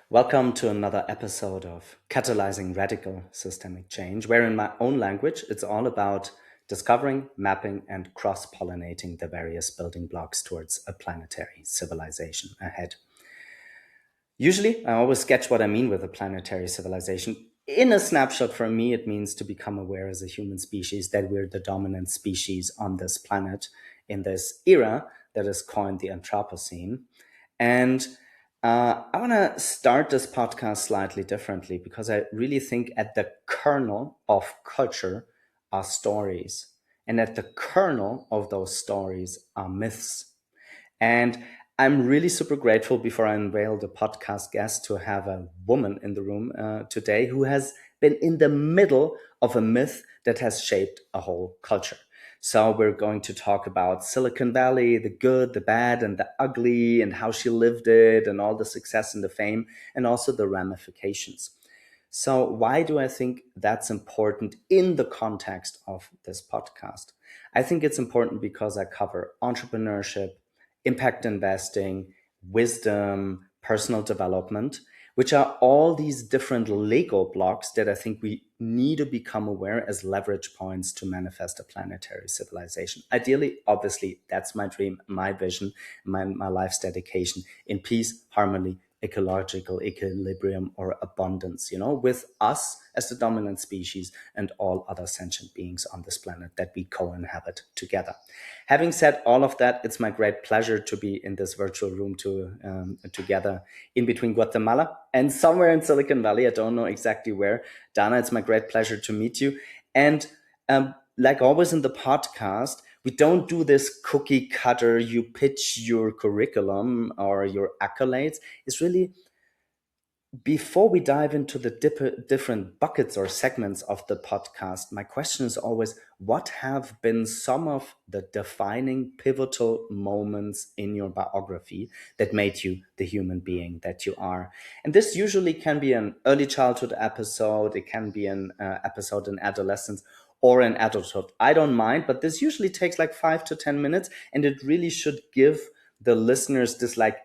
Welcome to another episode of Catalyzing Radical Systemic Change, where in my own language, it's all about discovering, mapping, and cross pollinating the various building blocks towards a planetary civilization ahead. Usually, I always sketch what I mean with a planetary civilization. In a snapshot, for me, it means to become aware as a human species that we're the dominant species on this planet in this era that is coined the Anthropocene. And I want to start this podcast slightly differently because I really think at the kernel of culture are stories. And at the kernel of those stories are myths. And I'm really super grateful before I unveil the podcast guest to have a woman in the room today who has been in the middle of a myth that has shaped a whole culture. So we're going to talk about Silicon Valley, the good, the bad, and the ugly, and how she lived it, and all the success and the fame, and also the ramifications. So why do I think that's important in the context of this podcast? I think it's important because I cover entrepreneurship, impact investing, wisdom, personal development, which are all these different Lego blocks that I think we need to become aware as leverage points to manifest a planetary civilization. Ideally, obviously, that's my dream, my vision, my life's dedication in peace, harmony, ecological equilibrium or abundance, with us as the dominant species and all other sentient beings on this planet that we co-inhabit together. Having said all of that, it's my great pleasure to be in this virtual room together in between Guatemala and somewhere in Silicon Valley. I don't know exactly where. Dana, it's my great pleasure to meet you. And like always in the podcast, we don't do this cookie cutter, you pitch your curriculum or your accolades. It's really, before we dive into the different buckets or segments of the podcast, my question is always, what have been some of the defining pivotal moments in your biography that made you the human being that you are? And this usually can be an early childhood episode, it can be an episode in adolescence, or in adulthood. I don't mind, but this usually takes like 5 to 10 minutes, and it really should give the listeners this like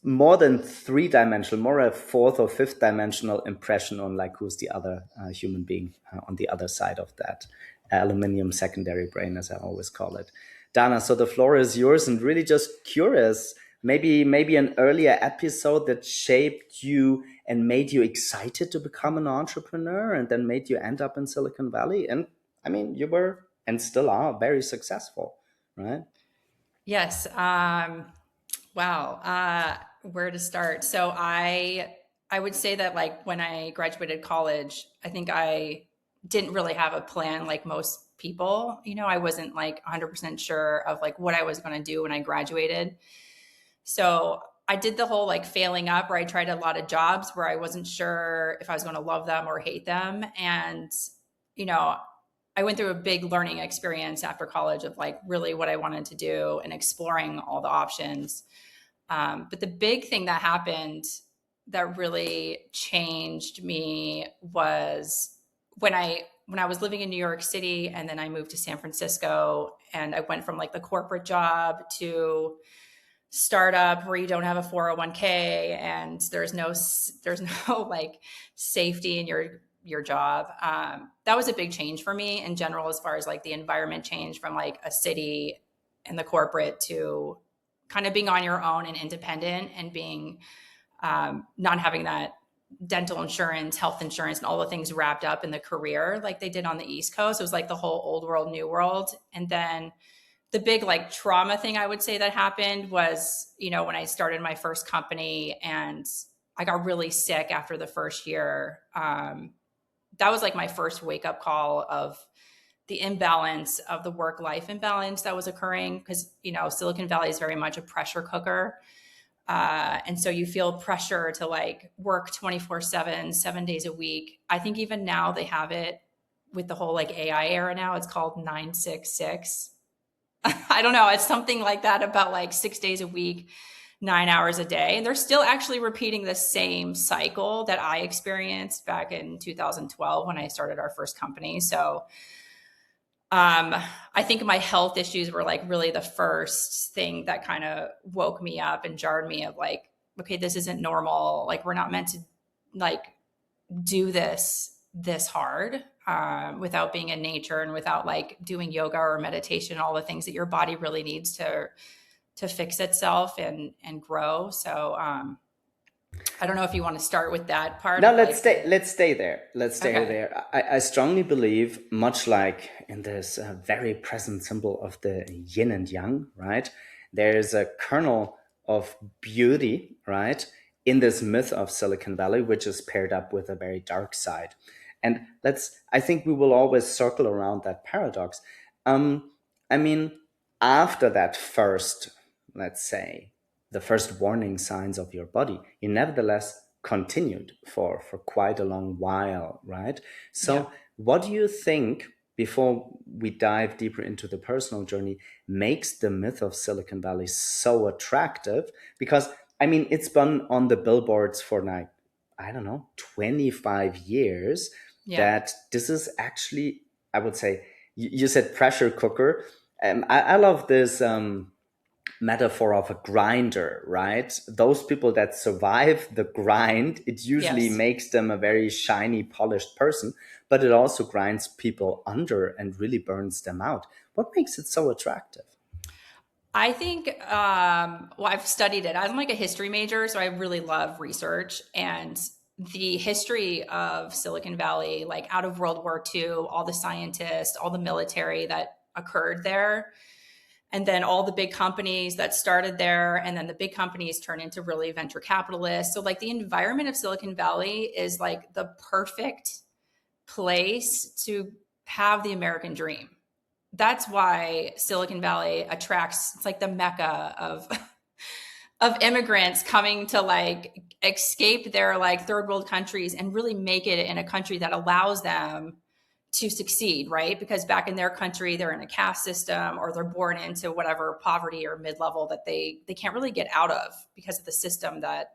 more than three-dimensional, more a fourth or fifth dimensional impression on like who's the other human being on the other side of that aluminium secondary brain, as I always call it. Dana, so the floor is yours, and really just curious, maybe an earlier episode that shaped you and made you excited to become an entrepreneur and then made you end up in Silicon Valley. And I mean, you were and still are very successful, right? Yes. Wow. Where to start? So I would say that like when I graduated college, I think I didn't really have a plan like most people. I wasn't like 100% sure of like what I was going to do when I graduated. So I did the whole like failing up where I tried a lot of jobs where I wasn't sure if I was going to love them or hate them. And, you know, I went through a big learning experience after college of like really what I wanted to do and exploring all the options. But the big thing that happened that really changed me was when I was living in New York City and then I moved to San Francisco, and I went from like the corporate job to startup where you don't have a 401k and there's no like safety in your job. That was a big change for me in general, as far as like the environment change from like a city and the corporate to kind of being on your own and independent and being not having that dental insurance, health insurance, and all the things wrapped up in the career like they did on the East Coast. It was like the whole old world, new world. And then the big like trauma thing I would say that happened was, when I started my first company and I got really sick after the first year. That was like my first wake up call of the imbalance of the work life imbalance that was occurring, because, Silicon Valley is very much a pressure cooker. And so you feel pressure to like work 24/7, 7 days a week. I think even now they have it with the whole like AI era now. It's called 966. I don't know. It's something like that, about like 6 days a week, 9 hours a day. And they're still actually repeating the same cycle that I experienced back in 2012 when I started our first company. So I think my health issues were like really the first thing that kind of woke me up and jarred me of like, okay, this isn't normal. Like, we're not meant to like do this hard without being in nature and without like doing yoga or meditation, all the things that your body really needs to fix itself and grow. So I don't know if you want to start with that part Now of like let's stay there. Let's stay okay. there. I strongly believe, much like in this very present symbol of the yin and yang, right? There's a kernel of beauty, right, in this myth of Silicon Valley, which is paired up with a very dark side. And I think we will always circle around that paradox. I mean, after that first, let's say, the first warning signs of your body, you nevertheless continued for quite a long while, right? Yeah. So, what do you think, before we dive deeper into the personal journey, makes the myth of Silicon Valley so attractive? Because, I mean, it's been on the billboards for like, I don't know, 25 years, Yeah. that this is actually, I would say, you said pressure cooker. I love this metaphor of a grinder, right? Those people that survive the grind, it usually Yes. makes them a very shiny, polished person, but it also grinds people under and really burns them out. What makes it so attractive? I think, well, I've studied it. I'm like a history major, so I really love research and the history of Silicon Valley, like out of World War II, all the scientists, all the military that occurred there, and then all the big companies that started there, and then the big companies turn into really venture capitalists. So, like, the environment of Silicon Valley is like the perfect place to have the American dream. That's why Silicon Valley attracts, it's like the mecca of immigrants coming to like escape their like third world countries and really make it in a country that allows them to succeed, right? Because back in their country, they're in a caste system or they're born into whatever poverty or mid-level that they can't really get out of because of the system that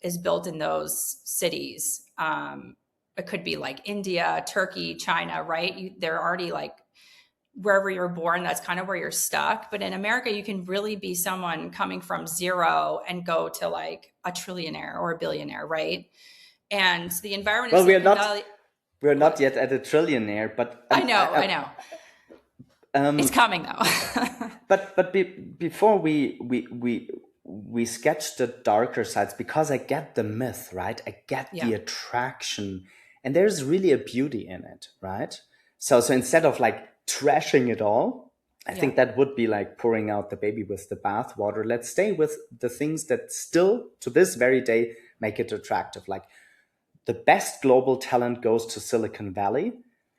is built in those cities. It could be like India, Turkey, China, right? They're already like wherever you're born, that's kind of where you're stuck. But in America, you can really be someone coming from zero and go to like a trillionaire or a billionaire, right? And the environment of Well, Silicon Valley, we're not what? yet at a trillionaire, but I know. It's coming though. before we sketch the darker sides, because I get the myth, right? I get Yeah. the attraction, and there's really a beauty in it, right? So instead of like trashing it all, I Yeah. think that would be like pouring out the baby with the bathwater. Let's stay with the things that still, to this very day, make it attractive. Like, the best global talent goes to Silicon Valley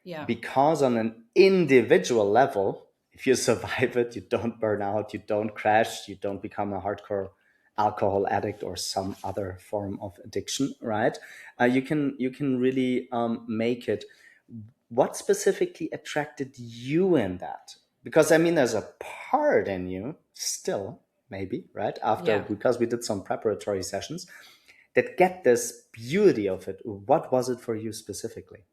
Yeah. because, on an individual level, if you survive it, you don't burn out, you don't crash, you don't become a hardcore alcohol addict or some other form of addiction, right? You can really make it. What specifically attracted you in that? Because, I mean, there's a part in you still, maybe, right? After, Yeah. because we did some preparatory sessions, that get this beauty of it. What was it for you specifically?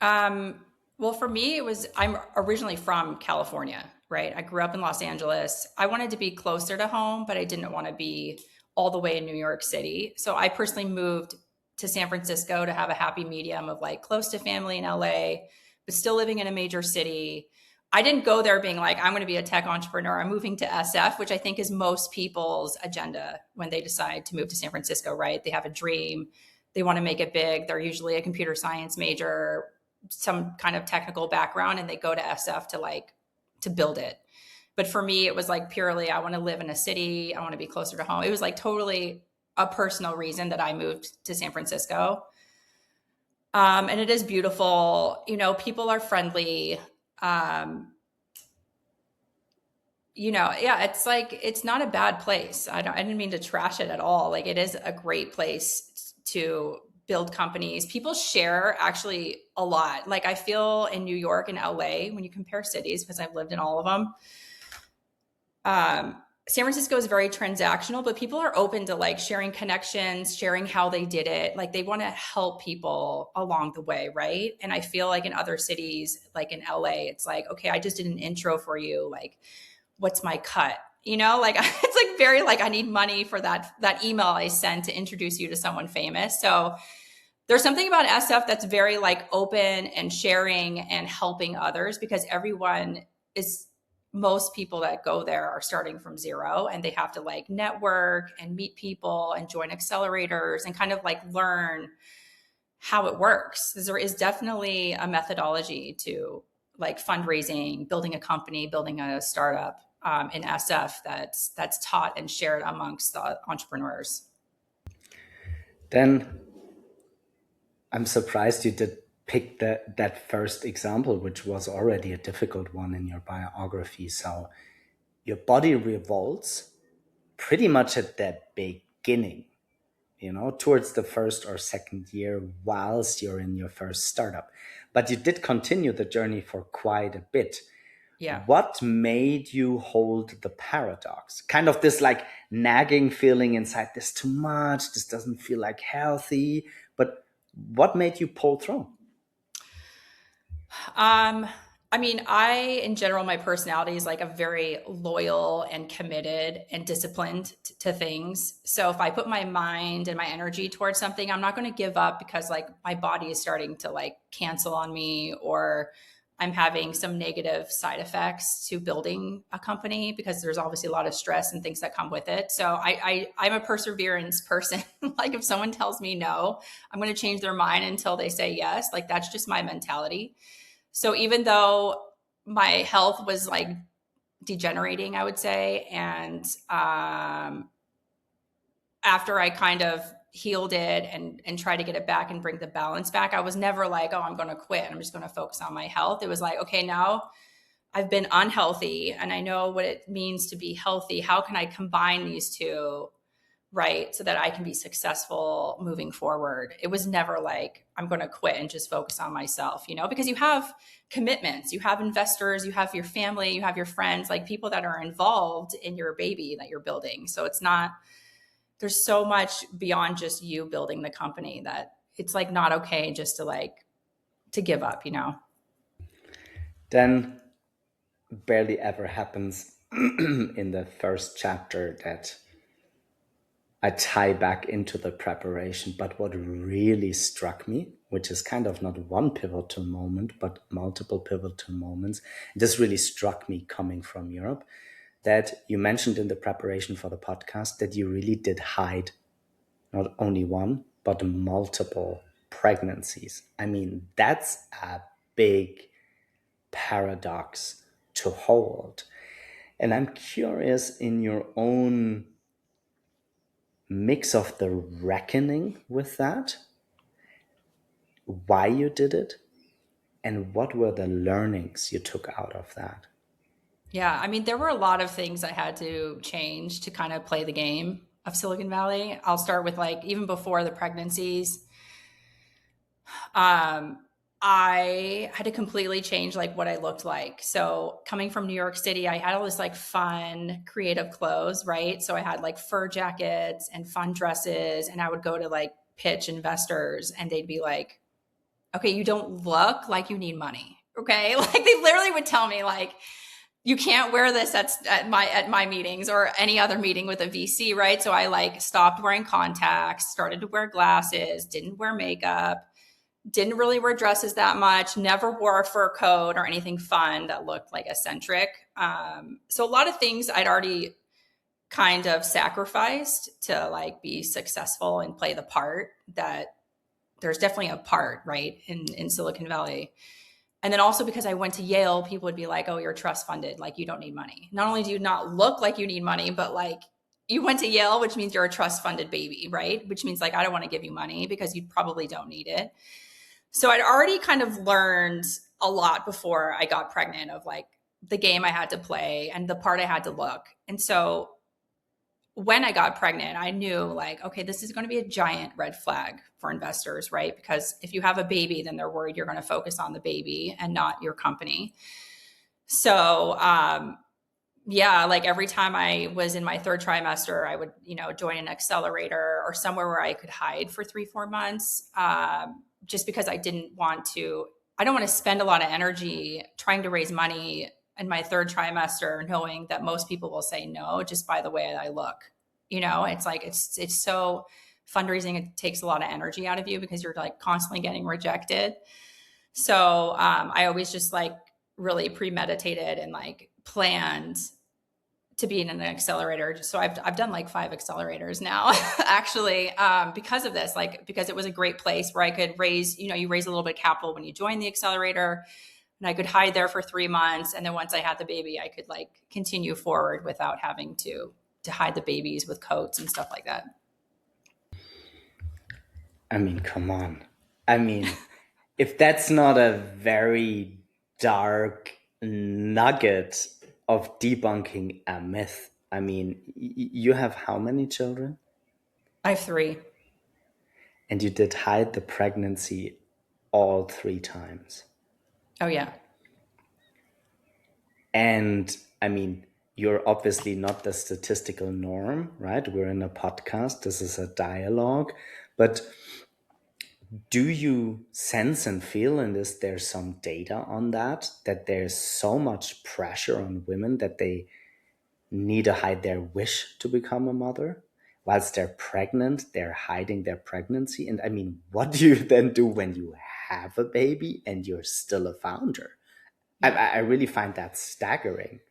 Well, for me, I'm originally from California, right? I grew up in Los Angeles. I wanted to be closer to home, but I didn't want to be all the way in New York City. So I personally moved to San Francisco to have a happy medium of like close to family in LA, but still living in a major city. I didn't go there being like, I'm going to be a tech entrepreneur. I'm moving to SF, which I think is most people's agenda when they decide to move to San Francisco, right? They have a dream. They want to make it big. They're usually a computer science major, some kind of technical background, and they go to SF to build it. But for me, it was like purely, I want to live in a city. I want to be closer to home. It was like totally a personal reason that I moved to San Francisco. And it is beautiful. You know, people are friendly. Yeah, it's like, it's not a bad place. I didn't mean to trash it at all. Like, it is a great place to build companies. People share actually a lot. Like, I feel in New York and LA, when you compare cities, because I've lived in all of them, San Francisco is very transactional, but people are open to like sharing connections, sharing how they did it. Like, they want to help people along the way, right? And I feel like in other cities, like in LA, it's like, okay, I just did an intro for you. Like, what's my cut? you know, like it's like very like I need money for that email I sent to introduce you to someone famous. So there's something about SF that's very like open and sharing and helping others, because everyone is, most people that go there are starting from zero, and they have to like network and meet people and join accelerators and kind of like learn how it works. There is definitely a methodology to like fundraising, building a company, building a startup in SF that's taught and shared amongst the entrepreneurs. Then I'm surprised you did pick that first example, which was already a difficult one in your biography. So your body revolts pretty much at the beginning, towards the first or second year whilst you're in your first startup. But you did continue the journey for quite a bit. Yeah. What made you hold the paradox? Kind of this like nagging feeling inside, this too much, this doesn't feel like healthy. But what made you pull through? Um, I mean, in general, my personality is like a very loyal and committed and disciplined to things. So if I put my mind and my energy towards something, I'm not going to give up because like my body is starting to like cancel on me, or I'm having some negative side effects to building a company, because there's obviously a lot of stress and things that come with it. So I'm a perseverance person. Like if someone tells me no, I'm going to change their mind until they say yes. Like that's just my mentality. So even though my health was like degenerating, I would say, and after I kind of healed it and try to get it back and bring the balance back, I was never like, oh, I'm going to quit. I'm just going to focus on my health. It was like, okay, now I've been unhealthy and I know what it means to be healthy. How can I combine these two, right, so that I can be successful moving forward? It was never like I'm going to quit and just focus on myself, because you have commitments, you have investors, you have your family, you have your friends, like people that are involved in your baby that you're building. So it's not, there's so much beyond just you building the company that it's like not okay just to like to give up. Then barely ever happens in the first chapter that I tie back into the preparation. But what really struck me, which is kind of not one pivotal moment, but multiple pivotal moments, this really struck me coming from Europe, that you mentioned in the preparation for the podcast that you really did hide not only one, but multiple pregnancies. I mean, that's a big paradox to hold. And I'm curious in your own mix of the reckoning with that, why you did it, and what were the learnings you took out of that? Yeah, I mean, there were a lot of things I had to change to kind of play the game of Silicon Valley. I'll start with like even before the pregnancies. Um, I had to completely change like what I looked like. So coming from New York City, I had all this like fun, creative clothes, right? So I had like fur jackets and fun dresses, and I would go to like pitch investors, and they'd be like, "Okay, you don't look like you need money." Okay, like they literally would tell me like, you can't wear this at my meetings or any other meeting with a VC, right? So I like stopped wearing contacts, started to wear glasses, didn't wear makeup, didn't really wear dresses that much, never wore a fur coat or anything fun that looked like eccentric. So a lot of things I'd already kind of sacrificed to like be successful and play the part. That there's definitely a part, right, in Silicon Valley. And then also because I went to Yale, people would be like, oh, you're trust funded. Like you don't need money. Not only do you not look like you need money, but like you went to Yale, which means you're a trust funded baby, right? Which means like, I don't want to give you money because you probably don't need it. So I'd already kind of learned a lot before I got pregnant of like the game I had to play and the part I had to look. And so when I got pregnant, I knew like, okay, this is going to be a giant red flag for investors, right? Because if you have a baby, then they're worried you're going to focus on the baby and not your company. So, yeah, like every time I was in my third trimester, I would, join an accelerator or somewhere where I could hide for 3-4 months, just because I don't want to spend a lot of energy trying to raise money in my third trimester, knowing that most people will say no just by the way I look. It's like, it's so fundraising. It takes a lot of energy out of you because you're like constantly getting rejected. So I always just like really premeditated and like planned to be in an accelerator. So I've done like 5 accelerators now, actually, because of this, like, because it was a great place where I could raise, you raise a little bit of capital when you join the accelerator, and I could hide there for 3 months. And then once I had the baby, I could like continue forward without having to hide the babies with coats and stuff like that. I mean, come on. I mean, if that's not a very dark nugget of debunking a myth, I mean, you have how many children? I have 3. And you did hide the pregnancy all 3 times. Oh, yeah. And I mean, you're obviously not the statistical norm, right? We're in a podcast. This is a dialogue. But do you sense and feel, and is there some data on that there's so much pressure on women that they need to hide their wish to become a mother? Whilst they're pregnant, they're hiding their pregnancy. And I mean, what do you then do when you have a baby and you're still a founder? I really find that staggering.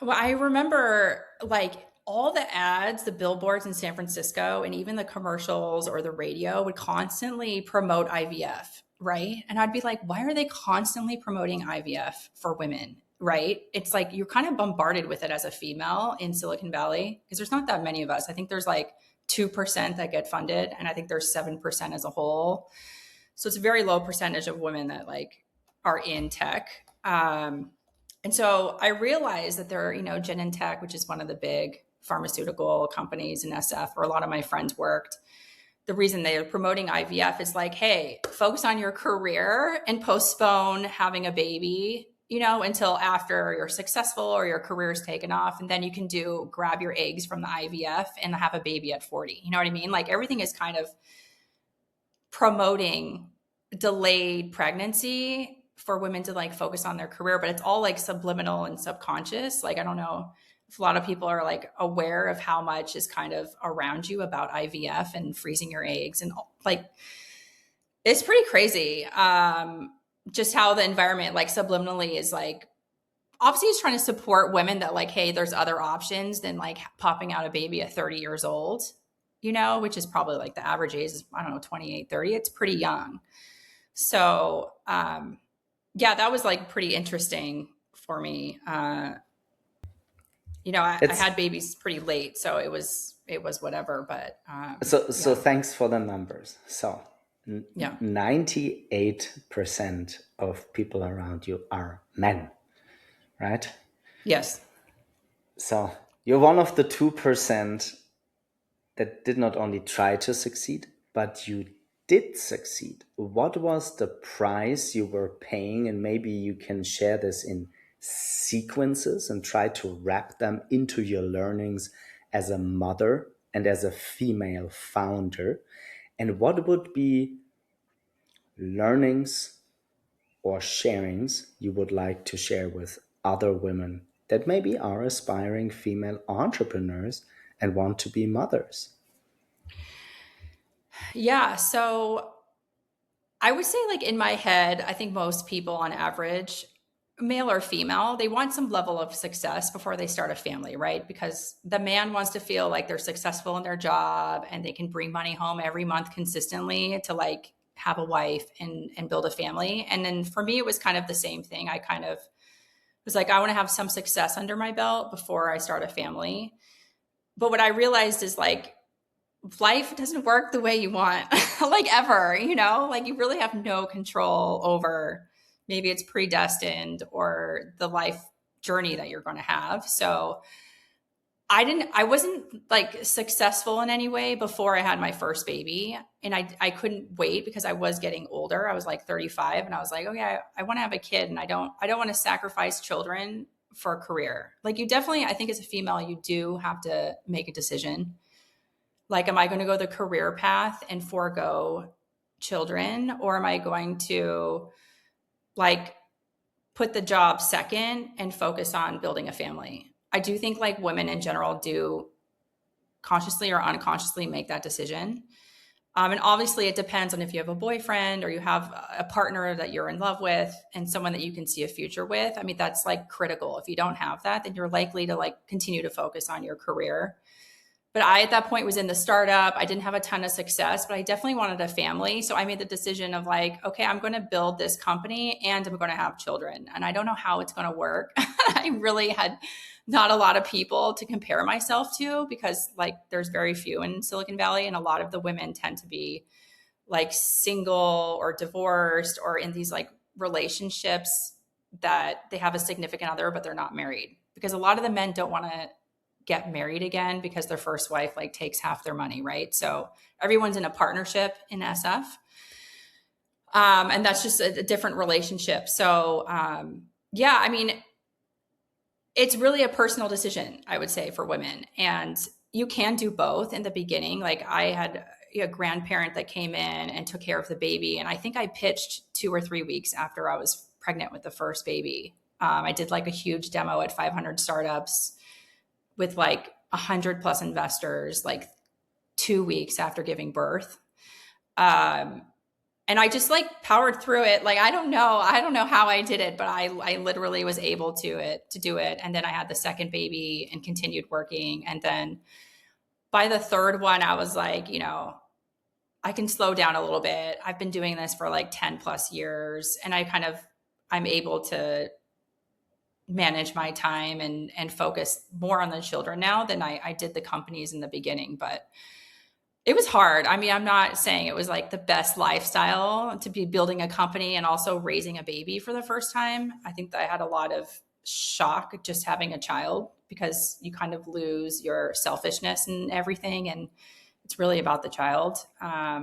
Well, I remember like all the ads, the billboards in San Francisco, and even the commercials or the radio would constantly promote IVF, right? And I'd be like, why are they constantly promoting IVF for women, right? It's like you're kind of bombarded with it as a female in Silicon Valley because there's not that many of us. I think there's like 2% that get funded, and I think there's 7% as a whole. So it's a very low percentage of women that like are in tech. And so I realized that there are, Genentech, which is one of the big pharmaceutical companies in SF, where a lot of my friends worked. The reason they are promoting IVF is like, hey, focus on your career and postpone having a baby, until after you're successful or your career is taken off. And then you can grab your eggs from the IVF and have a baby at 40. You know what I mean? Like everything is kind of promoting delayed pregnancy for women to like focus on their career, but it's all like subliminal and subconscious. Like, I don't know if a lot of people are like aware of how much is kind of around you about IVF and freezing your eggs. And like, it's pretty crazy. Just how the environment like subliminally is like, obviously it's trying to support women that like, hey, there's other options than like popping out a baby at 30 years old, which is probably like the average age is, I don't know, 28, 30. It's pretty young. So, yeah, that was like pretty interesting for me. I had babies pretty late, so it was whatever. But so thanks for the numbers. So 98% of people around you are men, right? Yes. So you're one of the 2% that did not only try to succeed, but you did succeed. What was the price you were paying? And maybe you can share this in sequences and try to wrap them into your learnings as a mother and as a female founder. And what would be learnings or sharings you would like to share with other women that maybe are aspiring female entrepreneurs and want to be mothers? Yeah. So I would say like in my head, I think most people on average, male or female, they want some level of success before they start a family, right? Because the man wants to feel like they're successful in their job and they can bring money home every month consistently to like have a wife and build a family. And then for me, it was kind of the same thing. I kind of was like, I want to have some success under my belt before I start a family. But what I realized is like, life doesn't work the way you want, like ever, like you really have no control over, maybe it's predestined or the life journey that you're going to have. So I wasn't like successful in any way before I had my first baby. And I couldn't wait because I was getting older. I was like 35 and I was like, okay, I want to have a kid and I don't want to sacrifice children for a career. Like you definitely, I think as a female, you do have to make a decision. Like, am I going to go the career path and forego children? Or am I going to like put the job second and focus on building a family. I do think like women in general do consciously or unconsciously make that decision. And obviously it depends on if you have a boyfriend or you have a partner that you're in love with and someone that you can see a future with. I mean, that's like critical. If you don't have that, then you're likely to like continue to focus on your career. But I, at that point, was in the startup. I didn't have a ton of success, but I definitely wanted a family. So I made the decision of like, okay, I'm going to build this company and I'm going to have children. And I don't know how it's going to work. I really had not a lot of people to compare myself to because like there's very few in Silicon Valley. And a lot of the women tend to be like single or divorced or in these like relationships that they have a significant other, but they're not married because a lot of the men don't want to get married again because their first wife like takes half their money, right? So everyone's in a partnership in SF. And that's just a different relationship. So yeah, I mean, it's really a personal decision, I would say, for women. And you can do both in the beginning. Like I had a grandparent that came in and took care of the baby. And I think I pitched 2 or 3 weeks after I was pregnant with the first baby. I did like a huge demo at 500 startups with like 100 plus investors, like 2 weeks after giving birth. And I just like powered through it. Like, I don't know how I did it, but I literally was able to do it. And then I had the second baby and continued working. And then by the third one, I was like, you know, I can slow down a little bit. I've been doing this for like 10 plus years and I'm able to manage my time and focus more on the children now than I did the companies in the beginning. But it was hard. I mean, I'm not saying it was like the best lifestyle to be building a company and also raising a baby for the first time. I think that I had a lot of shock just having a child because you kind of lose your selfishness and everything. And it's really about the child.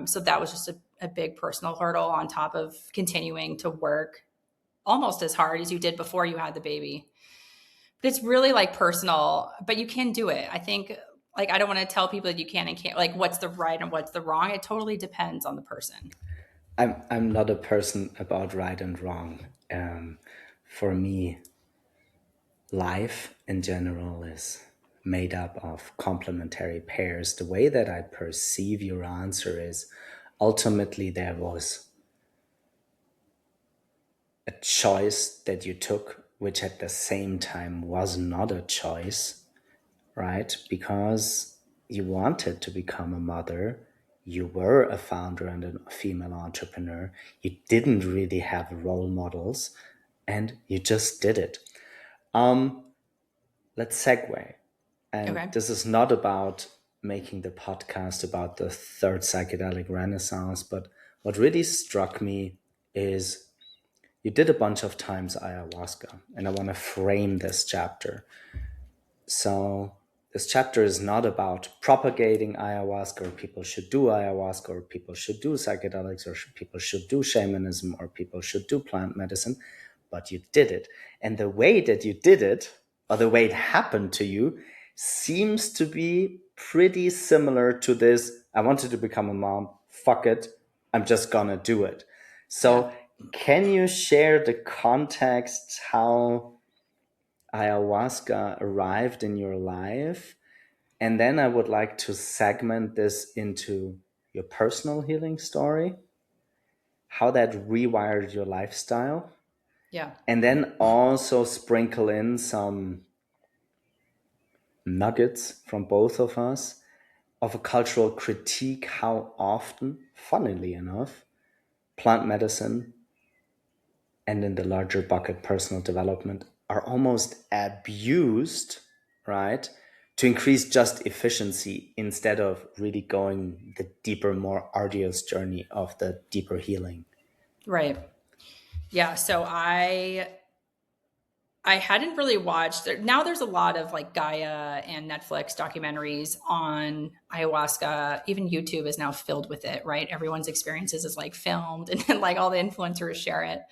So that was just a big personal hurdle on top of continuing to work almost as hard as you did before you had the baby. But it's really like personal, but you can do it. I think like I don't want to tell people that you can and can't, like what's the right and what's the wrong. It totally depends on the person. I'm not a person about right and wrong. For me, life in general is made up of complementary pairs. The way that I perceive your answer is ultimately there was a choice that you took, which at the same time was not a choice, right? Because you wanted to become a mother, you were a founder and a female entrepreneur, you didn't really have role models, and you just did it. Let's segue. And Okay. this is not about making the podcast about the third psychedelic renaissance, but what really struck me is you did a bunch of times ayahuasca, and I want to frame this chapter. So this chapter is not about propagating ayahuasca or people should do ayahuasca or people should do psychedelics or people should do shamanism or people should do plant medicine, but you did it. And the way that you did it or the way it happened to you seems to be pretty similar to this. I wanted to become a mom. Fuck it. I'm just gonna do it. Yeah. So can you share the context how ayahuasca arrived in your life? And then I would like to segment this into your personal healing story, how that rewired your lifestyle, Yeah. and then also sprinkle in some nuggets from both of us of a cultural critique how often, funnily enough, plant medicine and in the larger bucket personal development are almost abused, right, to increase just efficiency instead of really going the deeper, more arduous journey of the deeper healing. Right. Yeah. So I hadn't really watched. Now there's a lot of like Gaia and Netflix documentaries on ayahuasca. Even YouTube is now filled with it, right? Everyone's experiences is like filmed and then like all the influencers share it.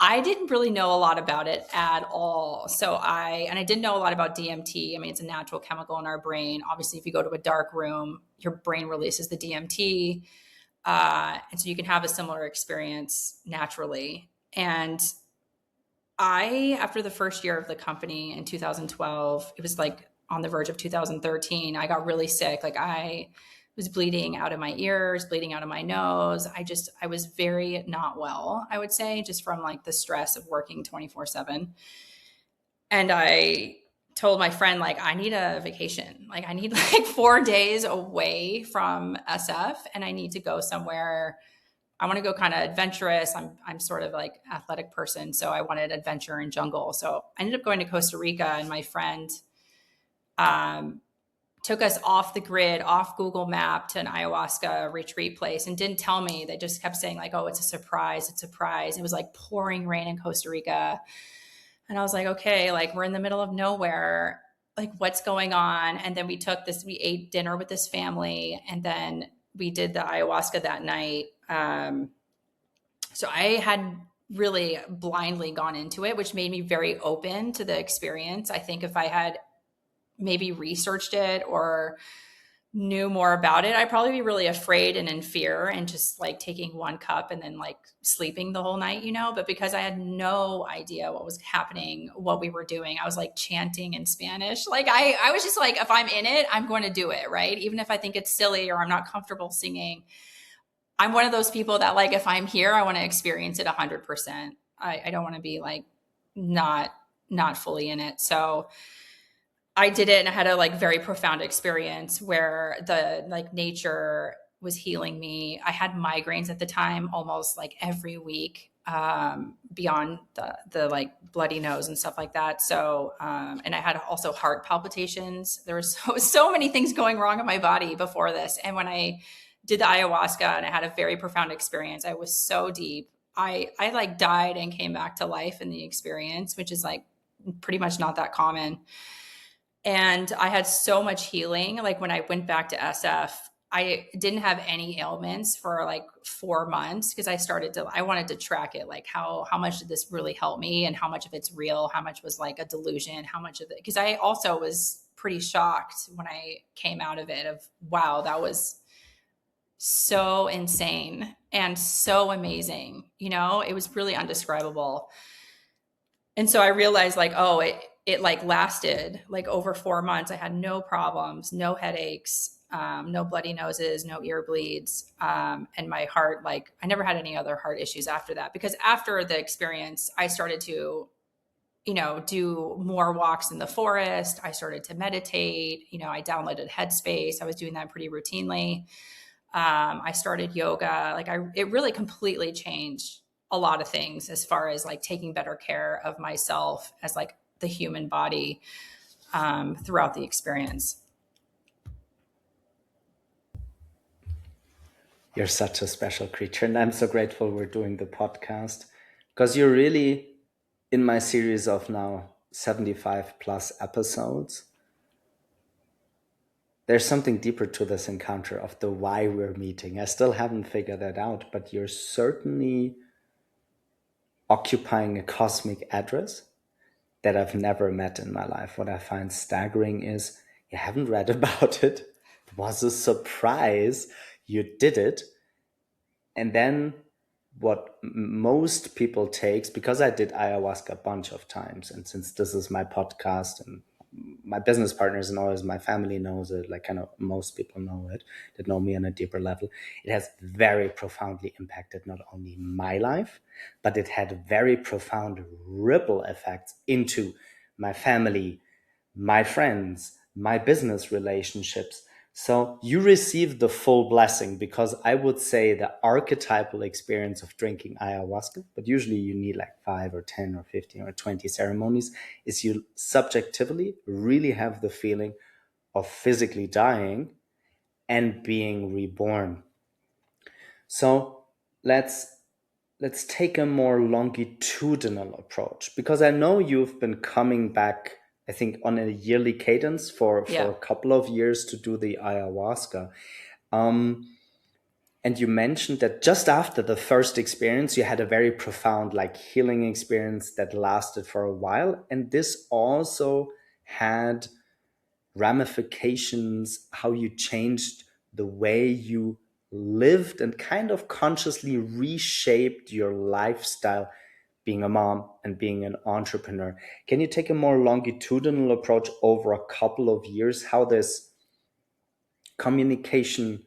I didn't really know a lot about it at all. So I didn't know a lot about DMT. I mean, it's a natural chemical in our brain. Obviously, if you go to a dark room, your brain releases the DMT. And so you can have a similar experience naturally. And after the first year of the company in 2012, it was like on the verge of 2013, I got really sick. Like I was bleeding out of my ears, bleeding out of my nose. I was very not well, I would say, just from like the stress of working 24/7. And I told my friend, like, I need a vacation. Like I need like 4 days away from SF and I need to go somewhere. I want to go kind of adventurous. I'm sort of like athletic person, so I wanted adventure and jungle. So I ended up going to Costa Rica, and my friend um, took us off the grid, off Google Map to an ayahuasca retreat place, and didn't tell me. They just kept saying like, "Oh, it's a surprise! It's a surprise!" It was like pouring rain in Costa Rica, and I was like, "Okay, like we're in the middle of nowhere. Like what's going on?" And then we ate dinner with this family, and then we did the ayahuasca that night. So I had really blindly gone into it, which made me very open to the experience. I think if I had maybe researched it or knew more about it, I'd probably be really afraid and in fear and just like taking one cup and then like sleeping the whole night, But because I had no idea what was happening, what we were doing, I was like chanting in Spanish. Like I was just like, if I'm in it, I'm going to do it, right? Even if I think it's silly or I'm not comfortable singing. I'm one of those people that like, if I'm here, I want to experience it 100%. I don't want to be like not fully in it. So I did it and I had a like very profound experience where the like nature was healing me. I had migraines at the time almost like every week, beyond the like bloody nose and stuff like that. So, and I had also heart palpitations. There was so many things going wrong in my body before this. And when I did the ayahuasca and I had a very profound experience, I was so deep. I like died and came back to life in the experience, which is like pretty much not that common. And I had so much healing. Like when I went back to SF, I didn't have any ailments for like 4 months because I wanted to track it. Like how much did this really help me and how much of it's real? How much was like a delusion? How much of it? Because I also was pretty shocked when I came out of it of, wow, that was so insane and so amazing. It was really undescribable. And so I realized like, oh, it like lasted like over 4 months. I had no problems, no headaches, no bloody noses, no ear bleeds. And my heart, like I never had any other heart issues after that, because after the experience, I started to, do more walks in the forest. I started to meditate, I downloaded Headspace. I was doing that pretty routinely. I started yoga. Like it really completely changed a lot of things as far as like taking better care of myself as like the human body, throughout the experience. You're such a special creature, and I'm so grateful we're doing the podcast because you're really in my series of now 75 plus episodes. There's something deeper to this encounter of the why we're meeting. I still haven't figured that out, but you're certainly occupying a cosmic address that I've never met in my life. What I find staggering is you haven't read about it. It was a surprise. You did it. And then what most people takes, because I did ayahuasca a bunch of times, and since this is my podcast and my business partners and always my family knows it, like kind of most people know it, that know me on a deeper level, it has very profoundly impacted not only my life, but it had very profound ripple effects into my family, my friends, my business relationships. So you receive the full blessing, because I would say the archetypal experience of drinking ayahuasca, but usually you need like 5 or 10 or 15 or 20 ceremonies, is you subjectively really have the feeling of physically dying and being reborn. So let's take a more longitudinal approach, because I know you've been coming back, I think, on a yearly cadence for a couple of years to do the ayahuasca. And you mentioned that just after the first experience, you had a very profound like healing experience that lasted for a while. And this also had ramifications, how you changed the way you lived and kind of consciously reshaped your lifestyle being a mom and being an entrepreneur. Can you take a more longitudinal approach over a couple of years, how this communication,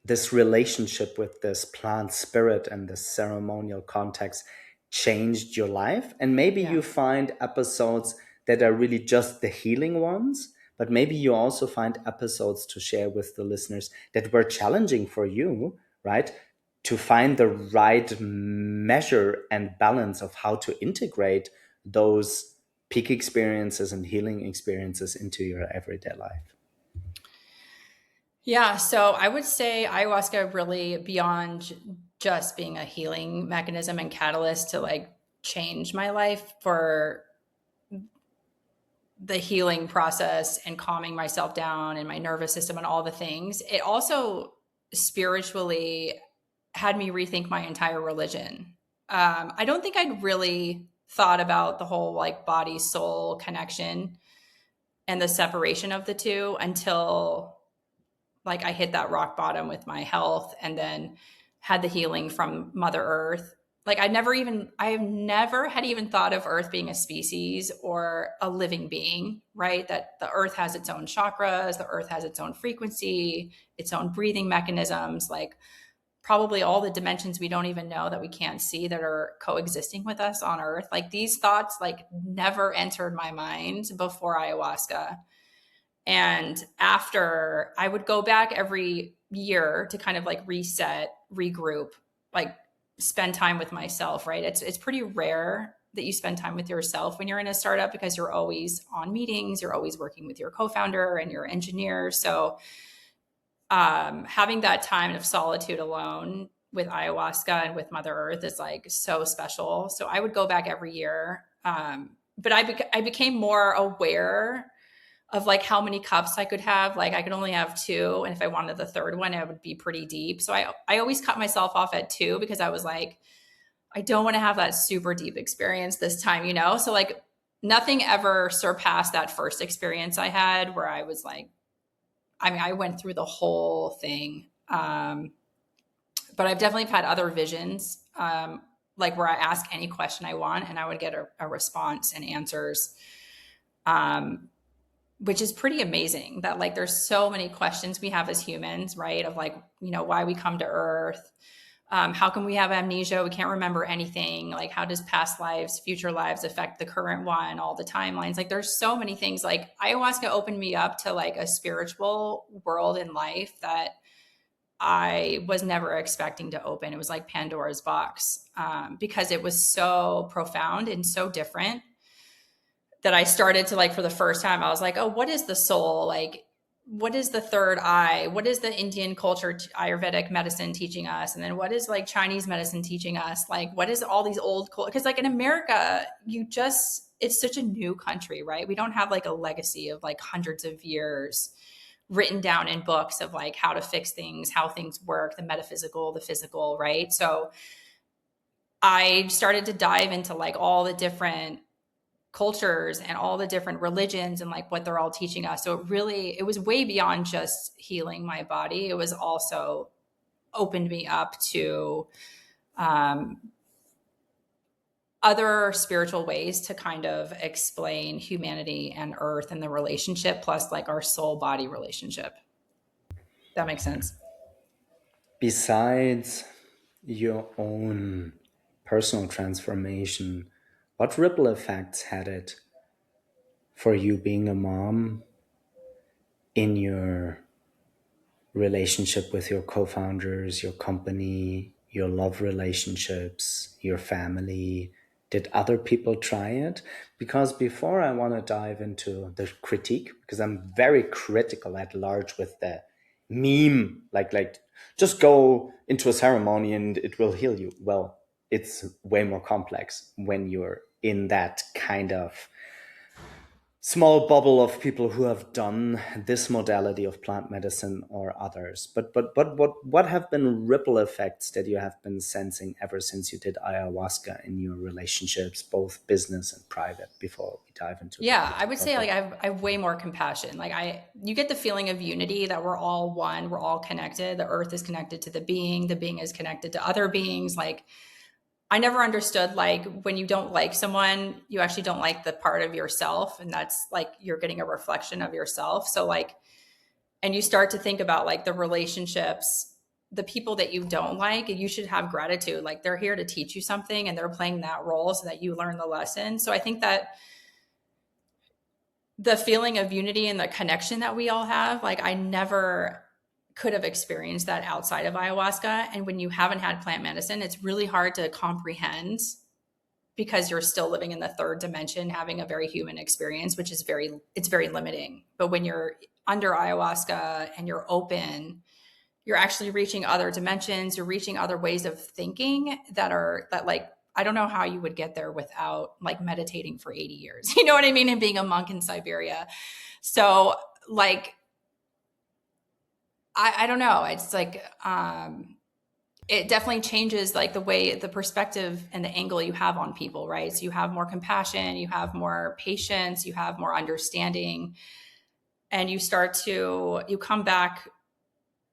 this relationship with this plant spirit and this ceremonial context changed your life? And maybe Yeah. you find episodes that are really just the healing ones, but maybe you also find episodes to share with the listeners that were challenging for you, right? To find the right measure and balance of how to integrate those peak experiences and healing experiences into your everyday life. Yeah. So I would say ayahuasca really beyond just being a healing mechanism and catalyst to like change my life for the healing process and calming myself down and my nervous system and all the things. It also spiritually had me rethink my entire religion. I don't think I'd really thought about the whole like body soul connection and the separation of the two until like I hit that rock bottom with my health and then had the healing from Mother Earth. Like I have never had even thought of Earth being a species or a living being, right? That the Earth has its own chakras, the Earth has its own frequency, its own breathing mechanisms, like probably all the dimensions we don't even know that we can't see that are coexisting with us on Earth. Like these thoughts like never entered my mind before ayahuasca. And after, I would go back every year to kind of like reset, regroup, like spend time with myself, right? It's pretty rare that you spend time with yourself when you're in a startup because you're always on meetings, you're always working with your co-founder and your engineer. So having that time of solitude alone with ayahuasca and with Mother Earth is like so special. So I would go back every year. But I became more aware of like how many cups I could have. Like I could only have two. And if I wanted the third one, it would be pretty deep. So I always cut myself off at two because I was like, I don't want to have that super deep experience this time, you know? So like nothing ever surpassed that first experience I had where I was like, I mean, I went through the whole thing. But I've definitely had other visions, like where I ask any question I want and I would get a response and answers. Which is pretty amazing that like there's so many questions we have as humans, right? Of like, you know, why we come to Earth. How can we have amnesia? We can't remember anything. Like how does past lives, future lives affect the current one, all the timelines? Like there's so many things. Like ayahuasca opened me up to like a spiritual world in life that I was never expecting to open. It was like Pandora's box because it was so profound and so different that I started to like for the first time, I was like, oh, what is the soul? Like, what is the third eye? What is the Indian culture, Ayurvedic medicine teaching us? And then what is like Chinese medicine teaching us? Like, what is all these old, because like in America, it's such a new country, right? We don't have like a legacy of like hundreds of years written down in books of like how to fix things, how things work, the metaphysical, the physical, right? So I started to dive into like all the different cultures and all the different religions and like what they're all teaching us. So it was way beyond just healing my body. It was also opened me up to other spiritual ways to kind of explain humanity and Earth and the relationship, plus like our soul body relationship. That makes sense. Besides your own personal transformation, what ripple effects had it for you being a mom in your relationship with your co-founders, your company, your love relationships, your family? Did other people try it? Because before I want to dive into the critique, because I'm very critical at large with the meme, like just go into a ceremony and it will heal you. Well, it's way more complex when you're in that kind of small bubble of people who have done this modality of plant medicine or others. But what have been ripple effects that you have been sensing ever since you did ayahuasca in your relationships, both business and private, before we dive into the Yeah, I critique would of say like it? I have way more compassion. Like you get the feeling of unity that we're all one, we're all connected. The earth is connected to the being is connected to other beings. Like I never understood like when you don't like someone, you actually don't like the part of yourself. And that's like you're getting a reflection of yourself. So, like, and you start to think about like the relationships, the people that you don't like, and you should have gratitude. Like, they're here to teach you something and they're playing that role so that you learn the lesson. So, I think that the feeling of unity and the connection that we all have, like, I never could have experienced that outside of ayahuasca. And when you haven't had plant medicine, it's really hard to comprehend because you're still living in the third dimension, having a very human experience, which is it's very limiting. But when you're under ayahuasca and you're open, you're actually reaching other dimensions, you're reaching other ways of thinking that like, I don't know how you would get there without like meditating for 80 years. You know what I mean? And being a monk in Siberia. So like, I don't know. It's like, it definitely changes like the way, the perspective and the angle you have on people, right? So you have more compassion, you have more patience, you have more understanding, and you come back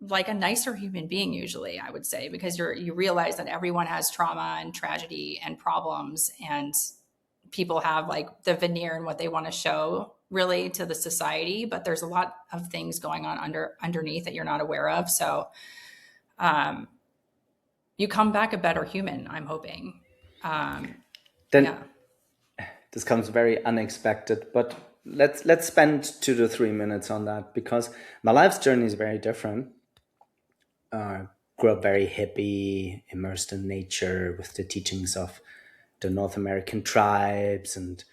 like a nicer human being, usually, I would say, because you realize that everyone has trauma and tragedy and problems, and people have like the veneer and what they want to show really to the society, but there's a lot of things going on underneath that you're not aware of. So um you come back a better human, I'm hoping. Then Yeah. this comes very unexpected, but let's spend 2 to 3 minutes on that, because my life's journey is very different. Grew up very hippie, immersed in nature with the teachings of the North American tribes, and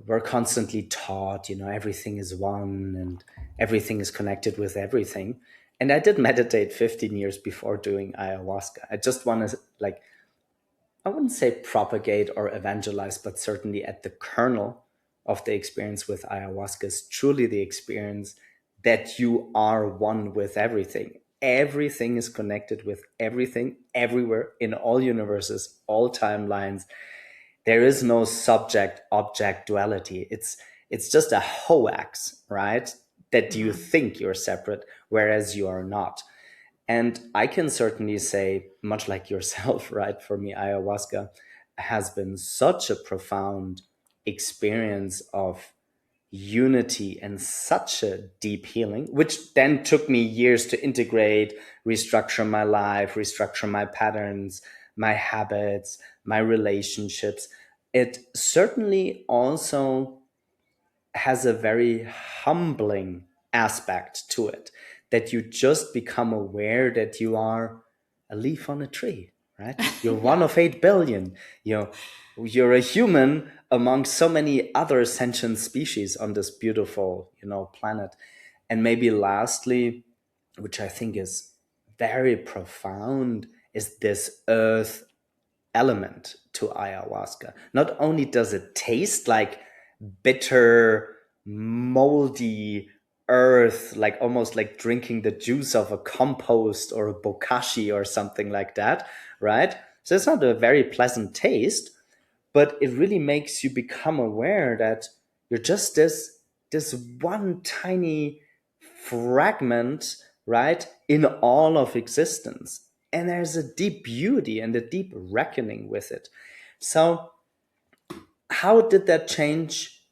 we're constantly taught, everything is one and everything is connected with everything. And I did meditate 15 years before doing ayahuasca. I just want to, like, I wouldn't say propagate or evangelize, but certainly at the kernel of the experience with ayahuasca is truly the experience that you are one with everything. Everything is connected with everything, everywhere, in all universes, all timelines. There is no subject object duality. It's just a hoax, right? That you Mm-hmm. think you're separate, whereas you are not. And I can certainly say, much like yourself, right? For me, ayahuasca has been such a profound experience of unity and such a deep healing, which then took me years to integrate, restructure my life, restructure my patterns, my habits, my relationships. It certainly also has a very humbling aspect to it, that you just become aware that you are a leaf on a tree, right? You're one Yeah. of 8 billion. You're a human among so many other sentient species on this beautiful, planet. And maybe lastly, which I think is very profound, is this earth element to ayahuasca. Not only does it taste like bitter, moldy earth, like almost like drinking the juice of a compost or a bokashi or something like that, right? So it's not a very pleasant taste, but it really makes you become aware that you're just this one tiny fragment, right, in all of existence. And there's a deep beauty and a deep reckoning with it. So how did that change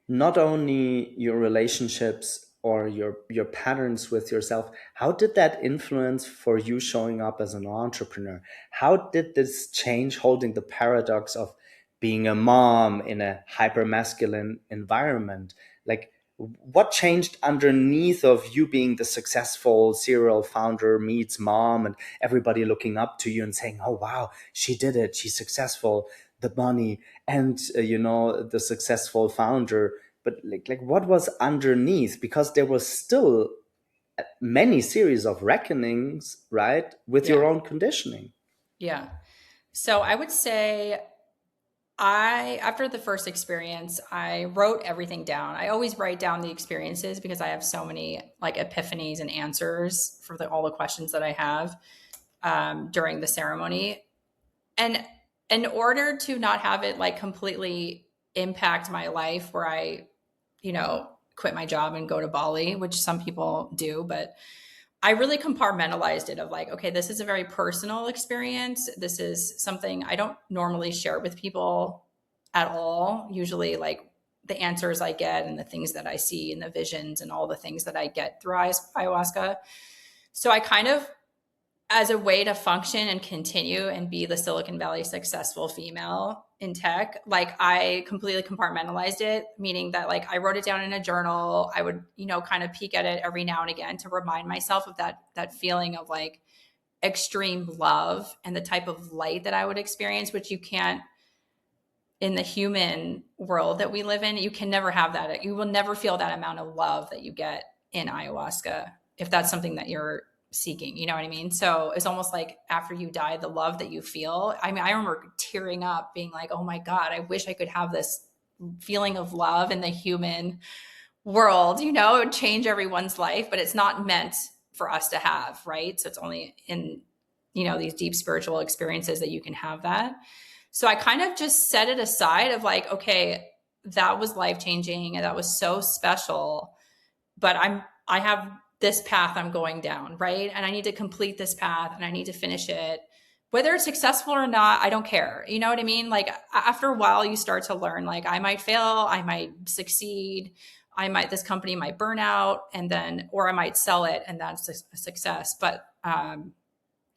not only your relationships or your patterns with yourself? How did that influence for you showing up as an entrepreneur? How did this change holding the paradox of being a mom in a hyper masculine environment? Like, what changed underneath of you being the successful serial founder meets mom and everybody looking up to you and saying, oh wow, she did it, she's successful, the money, and the successful founder. But like what was underneath? Because there was still many series of reckonings, right, with your Yeah. own conditioning. Yeah. So I would say after the first experience, I wrote everything down. I always write down the experiences because I have so many like epiphanies and answers for all the questions that I have during the ceremony. And in order to not have it like completely impact my life where I, quit my job and go to Bali, which some people do, but I really compartmentalized it of like, okay, this is a very personal experience. This is something I don't normally share with people at all. Usually, like the answers I get and the things that I see and the visions and all the things that I get through ayahuasca. So I kind of, as a way to function and continue and be the Silicon Valley successful female in tech, like I completely compartmentalized it, meaning that like I wrote it down in a journal. I would, kind of peek at it every now and again to remind myself of that feeling of like extreme love and the type of light that I would experience, which you can't in the human world that we live in. You can never have that. You will never feel that amount of love that you get in ayahuasca if that's something that you're seeking, you know what I mean? So it's almost like after you die, the love that you feel. I mean, I remember tearing up being like, oh my God, I wish I could have this feeling of love in the human world, it would change everyone's life, but it's not meant for us to have, right? So it's only in, these deep spiritual experiences that you can have that. So I kind of just set it aside of like, okay, that was life-changing and that was so special, but I have this path I'm going down, right? And I need to complete this path and I need to finish it. Whether it's successful or not, I don't care. You know what I mean? Like after a while, you start to learn, like I might fail, I might succeed, this company might burn out or I might sell it and that's a success. But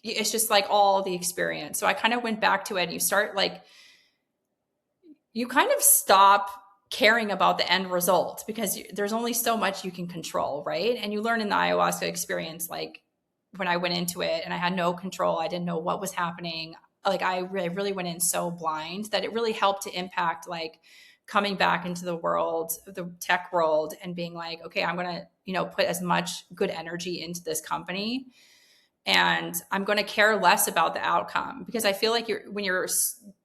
it's just like all the experience. So I kind of went back to it and you kind of stop caring about the end result because there's only so much you can control, right? And you learn in the ayahuasca experience, like when I went into it and I had no control, I didn't know what was happening. Like I really went in so blind that it really helped to impact like coming back into the world, the tech world, and being like, okay, I'm going to, put as much good energy into this company. And I'm going to care less about the outcome because I feel like when you're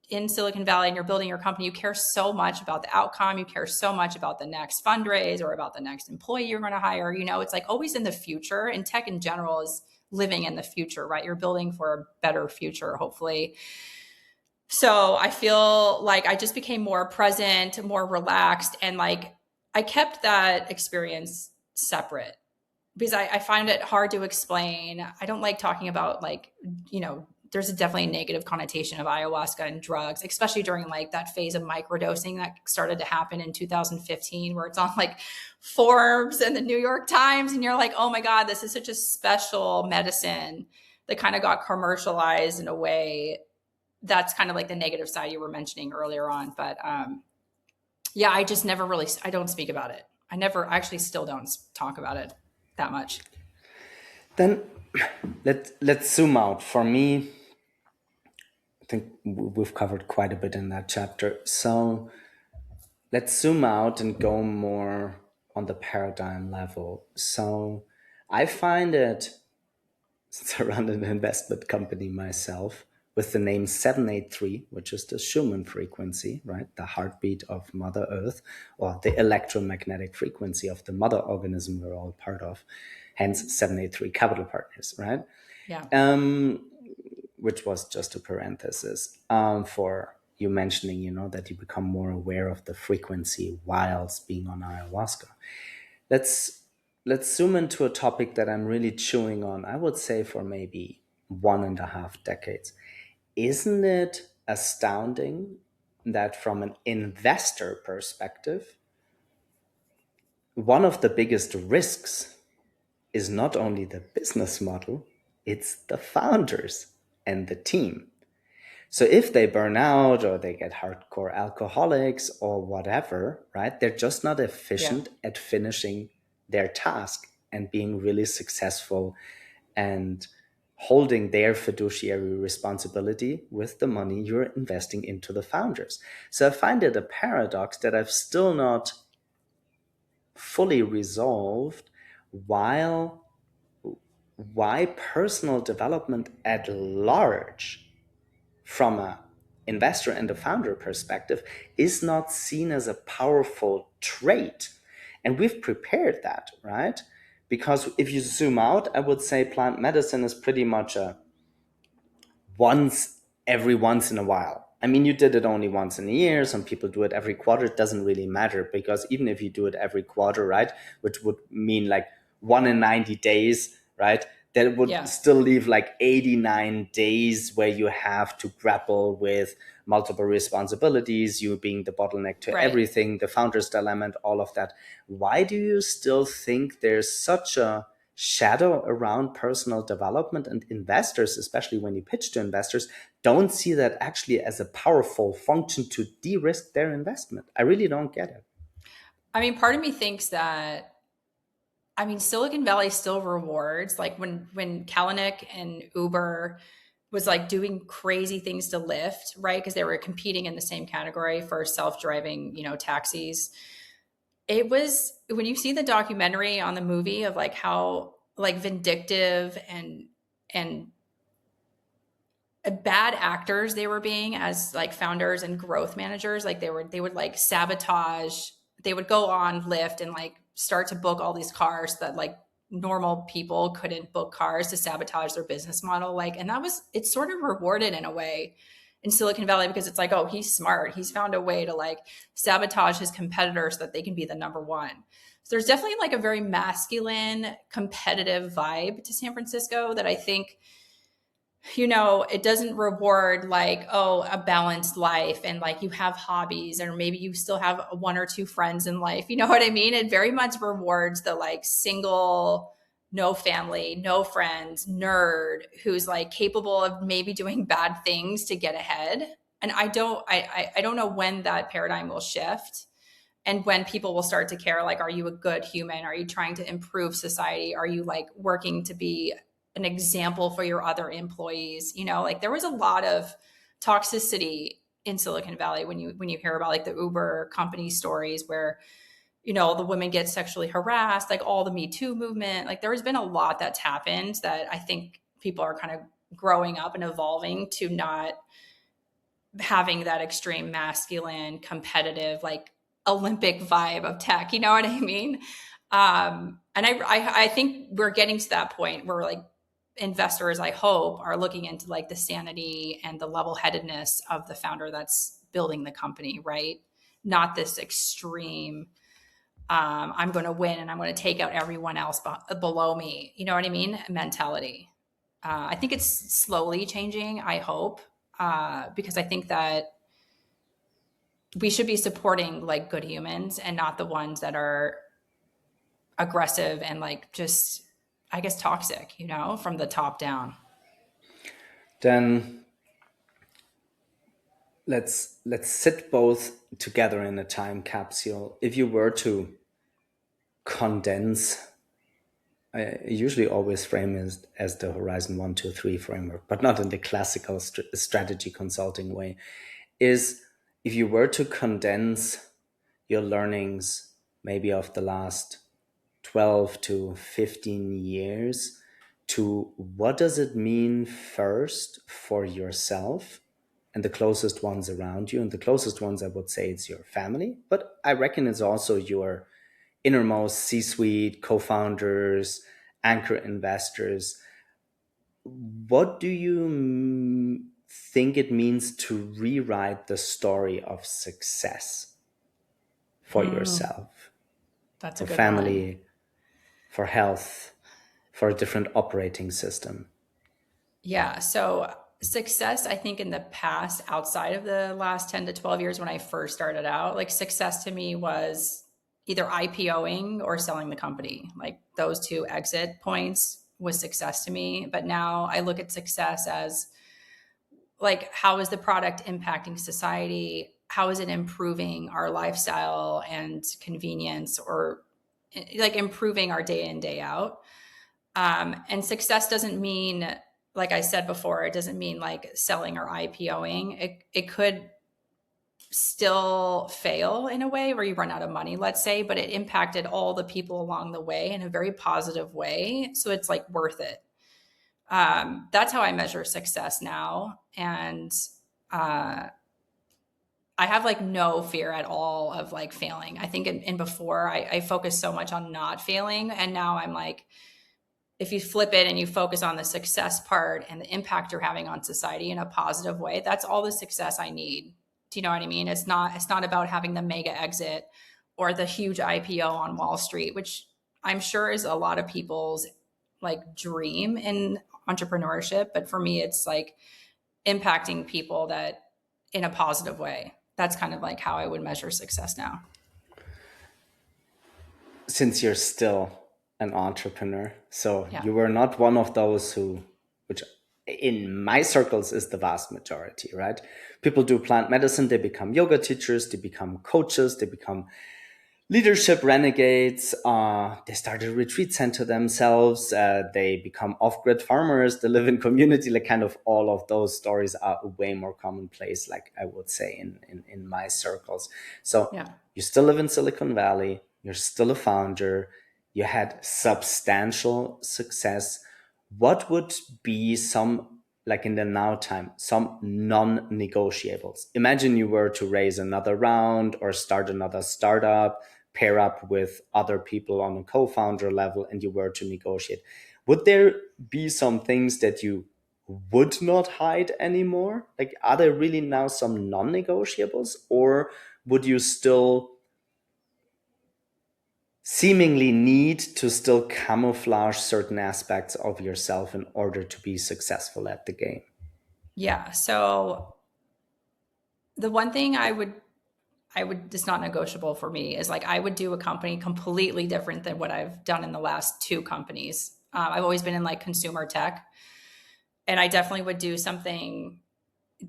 in Silicon Valley and you're building your company, you care so much about the outcome. You care so much about the next fundraise or about the next employee you're going to hire. It's like always in the future, and tech in general is living in the future, right? You're building for a better future, hopefully. So I feel like I just became more present, more relaxed. And like, I kept that experience separate because I find it hard to explain. I don't like talking about like, there's definitely a negative connotation of ayahuasca and drugs, especially during like that phase of microdosing that started to happen in 2015, where it's on like Forbes and the New York Times. And you're like, oh my God, this is such a special medicine that kind of got commercialized in a way. That's kind of like the negative side you were mentioning earlier on. But yeah, I just never really, I don't speak about it. I actually still don't talk about it that much. Then let's zoom out. For me, I think we've covered quite a bit in that chapter. So let's zoom out and go more on the paradigm level. So I find it, since I run an investment company myself, with the name 783, which is the Schumann frequency, right? The heartbeat of Mother Earth, or the electromagnetic frequency of the mother organism we're all part of. Hence 783 Capital Partners, right? Yeah. Which was just a parenthesis for you mentioning, that you become more aware of the frequency whilst being on ayahuasca. Let's zoom into a topic that I'm really chewing on, I would say for maybe 1.5 decades. Isn't it astounding that from an investor perspective, one of the biggest risks is not only the business model, it's the founders and the team. So if they burn out or they get hardcore alcoholics or whatever, right, they're just not efficient at finishing their task and being really successful and holding their fiduciary responsibility with the money you're investing into the founders. So I find it a paradox that I've still not fully resolved why personal development at large from a investor and a founder perspective is not seen as a powerful trait. And we've prepared that, right? Because if you zoom out, I would say plant medicine is pretty much a every once in a while. I mean, you did it only once in a year. Some people do it every quarter. It doesn't really matter, because even if you do it every quarter, right, which would mean like 1 in 90 days, right? That would Yeah. still leave like 89 days where you have to grapple with multiple responsibilities, you being the bottleneck to Right. everything, the founder's dilemma, and all of that. Why do you still think there's such a shadow around personal development, and investors, especially when you pitch to investors, don't see that actually as a powerful function to de-risk their investment? I really don't get it. I mean, part of me thinks that, I mean, Silicon Valley still rewards, like when Kalanick and Uber was like doing crazy things to Lyft, right? Because they were competing in the same category for self-driving, taxis. It was, when you see the documentary on the movie of like how like vindictive and bad actors they were being as like founders and growth managers, like they would like sabotage, they would go on Lyft and like start to book all these cars that like normal people couldn't book cars, to sabotage their business model. Like, and that was, it's sort of rewarded in a way in Silicon Valley, because it's like, oh, he's smart, he's found a way to like sabotage his competitors so that they can be the number one. So there's definitely like a very masculine competitive vibe to San Francisco that I think, it doesn't reward like, oh, a balanced life and like you have hobbies, or maybe you still have one or two friends in life. You know what I mean? It very much rewards the like single, no family, no friends, nerd who's like capable of maybe doing bad things to get ahead. And I don't know when that paradigm will shift, and when people will start to care, like, are you a good human? Are you trying to improve society? Are you like working to be an example for your other employees? Like there was a lot of toxicity in Silicon Valley when you hear about like the Uber company stories where, the women get sexually harassed, like all the Me Too movement. Like there has been a lot that's happened that I think people are kind of growing up and evolving to not having that extreme masculine, competitive, like Olympic vibe of tech. You know what I mean? And I think we're getting to that point where like investors, I hope, are looking into like the sanity and the level-headedness of the founder that's building the company, right? Not this extreme, I'm going to win and I'm going to take out everyone else below me. You know what I mean? Mentality. I think it's slowly changing, I hope, because I think that we should be supporting like good humans and not the ones that are aggressive and like just, I guess, toxic, from the top down. Then let's sit both together in a time capsule. If you were to condense, I usually always frame it as the Horizon 1, 2, 3 framework, but not in the classical strategy consulting way, is if you were to condense your learnings maybe of the last 12 to 15 years to what does it mean first for yourself and the closest ones around you. And the closest ones, I would say, it's your family, but I reckon it's also your innermost C-suite, co-founders, anchor investors. What do you think it means to rewrite the story of success for yourself, That's a for good one. family, for health, for a different operating system? Yeah. So success, I think in the past, outside of the last 10 to 12 years when I first started out, like success to me was either IPOing or selling the company. Like those two exit points was success to me. But now I look at success as like, how is the product impacting society? How is it improving our lifestyle and convenience, or like improving our day in, day out? And success doesn't mean, like I said before, it doesn't mean like selling or IPOing. It could still fail in a way where you run out of money, let's say, but it impacted all the people along the way in a very positive way. So it's like worth it. That's how I measure success now. And I have like no fear at all of like failing. I think in before I focused so much on not failing. And now I'm like, if you flip it and you focus on the success part and the impact you're having on society in a positive way, that's all the success I need. Do you know what I mean? It's not about having the mega exit or the huge IPO on Wall Street, which I'm sure is a lot of people's like dream in entrepreneurship, but for me, it's like impacting people that in a positive way. That's kind of like how I would measure success now. Since you're still an entrepreneur, so Yeah. you were not one of those who, which in my circles is the vast majority, right? People do plant medicine, they become yoga teachers, they become coaches, they become leadership renegades. They start a retreat center themselves. They become off-grid farmers. They live in community. Like kind of all of those stories are way more commonplace, like I would say in my circles. So Yeah. you still live in Silicon Valley. You're still a founder. You had substantial success. What would be some, like in the now time, some non-negotiables? Imagine you were to raise another round or start another startup, pair up with other people on a co-founder level, and you were to negotiate. Would there be some things that you would not hide anymore? Like, are there really now some non-negotiables, or would you still seemingly need to still camouflage certain aspects of yourself in order to be successful at the game? Yeah. So the one thing it's not negotiable for me is like I would do a company completely different than what I've done in the last two companies. I've always been in like consumer tech, and I definitely would do something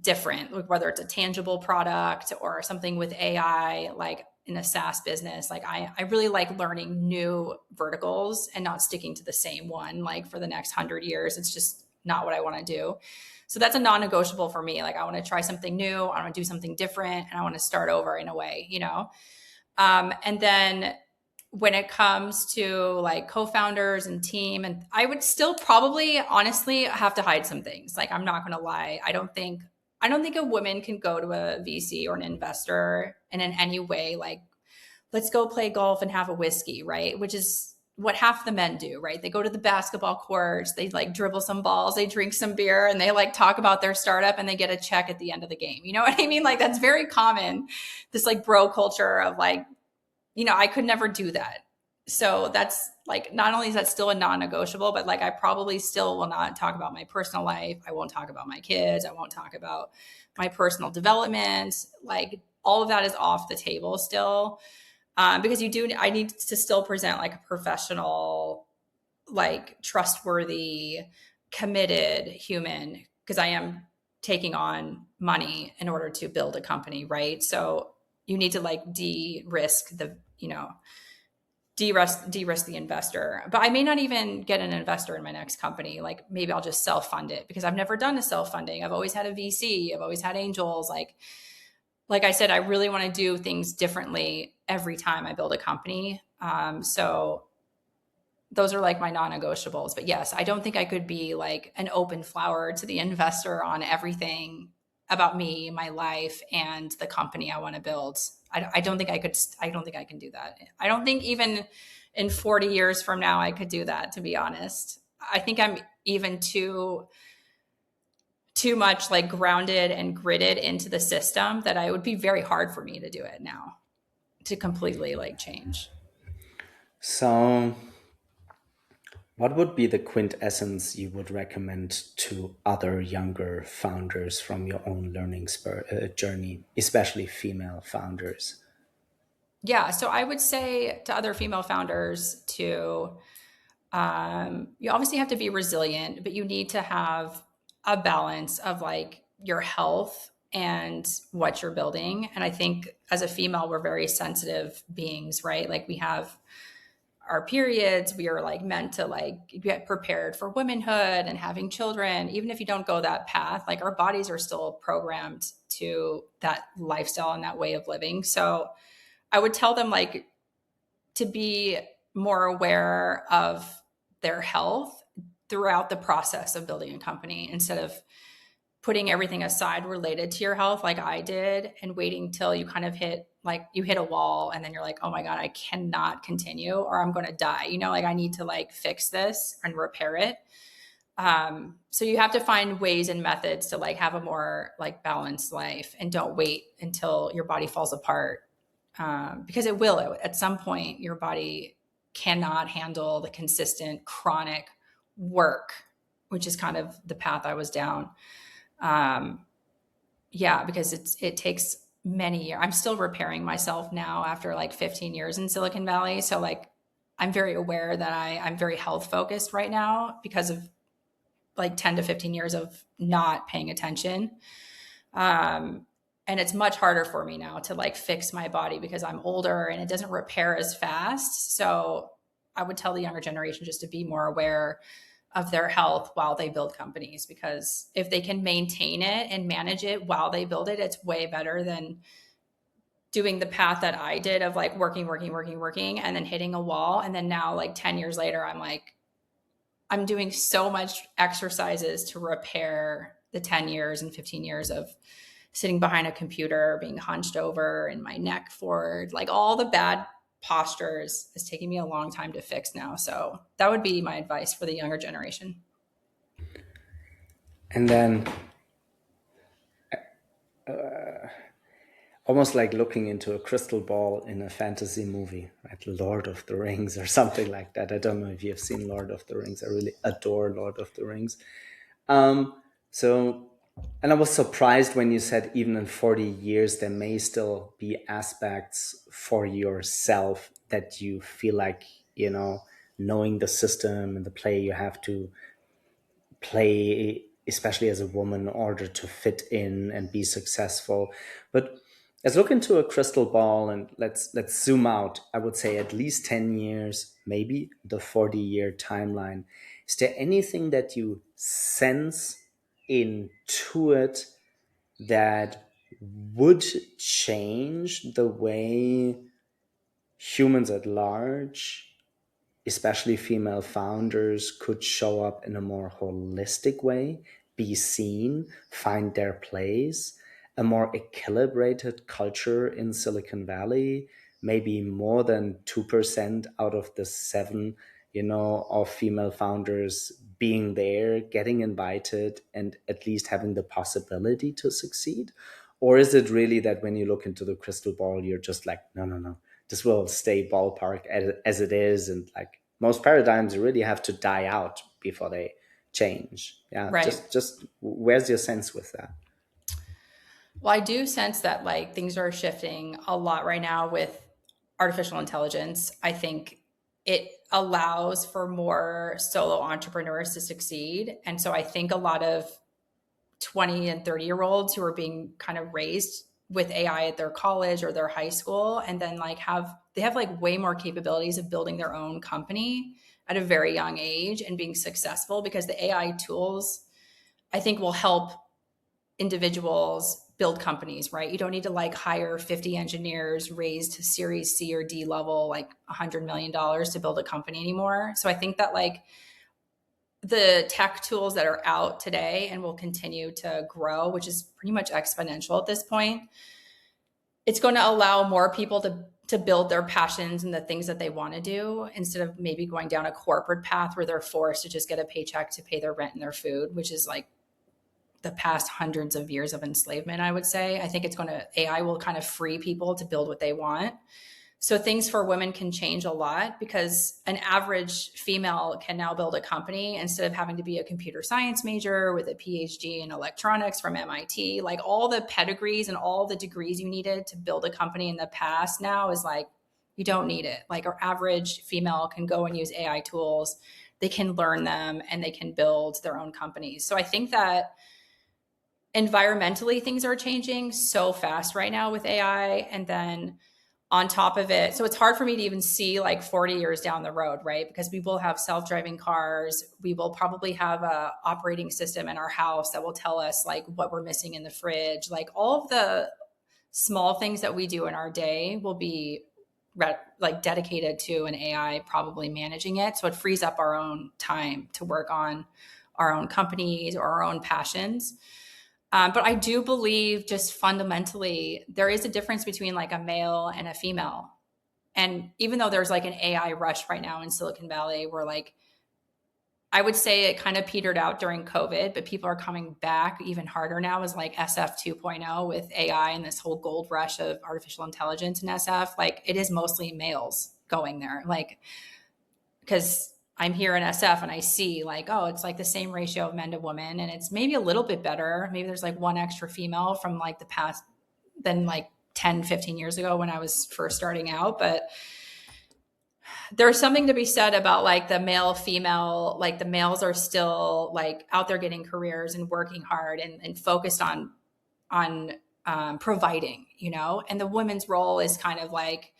different, like whether it's a tangible product or something with AI, like in a SaaS business. Like I really like learning new verticals and not sticking to the same one like for the next 100 years. It's just not what I want to do. So that's a non-negotiable for me. Like I want to try something new, I want to do something different, and I want to start over in a way, you know? And then when it comes to like co-founders and team, and I would still probably honestly have to hide some things. Like I'm not going to lie. I don't think a woman can go to a VC or an investor and in any way like, let's go play golf and have a whiskey, right? Which is what half the men do, right? They go to the basketball courts, they like dribble some balls, they drink some beer, and they like talk about their startup and they get a check at the end of the game. You know what I mean? Like that's very common. This like bro culture of like, I could never do that. So that's like, not only is that still a non-negotiable, but like I probably still will not talk about my personal life. I won't talk about my kids. I won't talk about my personal development. Like all of that is off the table still. Because I need to still present like a professional, like trustworthy, committed human, because I am taking on money in order to build a company, right? So you need to like de-risk the investor. But I may not even get an investor in my next company. Like maybe I'll just self-fund it because I've never done a self-funding. I've always had a VC. I've always had angels. Like I said, I really want to do things differently every time I build a company. So those are like my non-negotiables. But yes, I don't think I could be like an open flower to the investor on everything about me, my life, and the company I want to build. I don't think I could. I don't think I can do that. I don't think even in 40 years from now I could do that. To be honest, I think I'm even too much like grounded and gridded into the system that it would be very hard for me to do it now, to completely like change. So, what would be the quintessence you would recommend to other younger founders from your own learning journey, especially female founders? Yeah. So I would say to other female founders to, you obviously have to be resilient, but you need to have a balance of like your health and what you're building. And I think as a female, we're very sensitive beings, right? Like we have our periods, we are like meant to like get prepared for womanhood and having children. Even if you don't go that path, like our bodies are still programmed to that lifestyle and that way of living. So I would tell them like to be more aware of their health throughout the process of building a company, instead of putting everything aside related to your health like I did and waiting till you kind of hit a wall and then you're like, oh my God, I cannot continue or I'm going to die. Like I need to like fix this and repair it. So you have to find ways and methods to like have a more like balanced life, and don't wait until your body falls apart. Because it will, at some point your body cannot handle the consistent chronic work, which is kind of the path I was down. Yeah, because it takes many years. I'm still repairing myself now after like 15 years in Silicon Valley. So like I'm very aware that I'm very health focused right now because of like 10 to 15 years of not paying attention. And it's much harder for me now to like fix my body because I'm older and it doesn't repair as fast. So I would tell the younger generation just to be more aware of their health while they build companies, because if they can maintain it and manage it while they build it, it's way better than doing the path that I did of like working, and then hitting a wall. And then now, like 10 years later, I'm doing so much exercises to repair the 10 years and 15 years of sitting behind a computer, being hunched over and my neck forward, like all the bad postures is taking me a long time to fix now. So that would be my advice for the younger generation. And then almost like looking into a crystal ball in a fantasy movie, right? Lord of the Rings or something like that. I don't know if you have seen Lord of the Rings. I really adore Lord of the Rings. So, and I was surprised when you said even in 40 years, there may still be aspects for yourself that you feel like, knowing the system and the play you have to play, especially as a woman, in order to fit in and be successful. But let's look into a crystal ball and let's zoom out. I would say at least 10 years, maybe the 40-year timeline. Is there anything that you sense into it that would change the way humans at large, especially female founders, could show up in a more holistic way, be seen, find their place, a more equilibrated culture in Silicon Valley, maybe more than 2% out of the 7, of female founders being there, getting invited, and at least having the possibility to succeed? Or is it really that when you look into the crystal ball, you're just like, no, this will stay ballpark as it is, and like most paradigms really have to die out before they change? Yeah, Right. just where's your sense with that? Well, I do sense that like things are shifting a lot right now with artificial intelligence. I think it allows for more solo entrepreneurs to succeed. And so I think a lot of 20 and 30-year-olds who are being kind of raised with AI at their college or their high school, and then like they have like way more capabilities of building their own company at a very young age and being successful, because the AI tools I think will help individuals build companies, right? You don't need to like hire 50 engineers raised to series C or D level, like $100 million to build a company anymore. So I think that like the tech tools that are out today and will continue to grow, which is pretty much exponential at this point, it's going to allow more people to build their passions and the things that they want to do, instead of maybe going down a corporate path where they're forced to just get a paycheck to pay their rent and their food, which is like the past hundreds of years of enslavement, I would say. I think AI will kind of free people to build what they want. So things for women can change a lot, because an average female can now build a company instead of having to be a computer science major with a PhD in electronics from MIT. Like all the pedigrees and all the degrees you needed to build a company in the past now is like, you don't need it. Like our average female can go and use AI tools. They can learn them and they can build their own companies. So I think that environmentally things are changing so fast right now with AI. And then on top of it, so it's hard for me to even see like 40 years down the road, right? Because we will have self-driving cars. We will probably have a operating system in our house that will tell us like what we're missing in the fridge. Like all of the small things that we do in our day will be like dedicated to an AI probably managing it. So it frees up our own time to work on our own companies or our own passions. But I do believe just fundamentally there is a difference between like a male and a female. And even though there's like an AI rush right now in Silicon Valley, where like I would say it kind of petered out during COVID, but people are coming back even harder now as like SF 2.0 with AI and this whole gold rush of artificial intelligence in SF. Like it is mostly males going there. Like, because I'm here in SF and I see like, oh, it's like the same ratio of men to women. And it's maybe a little bit better. Maybe there's like one extra female from like the past than like 10, 15 years ago when I was first starting out. But there's something to be said about like the male female, like the males are still like out there getting careers and working hard and focused on providing, you know, and the women's role is kind of like,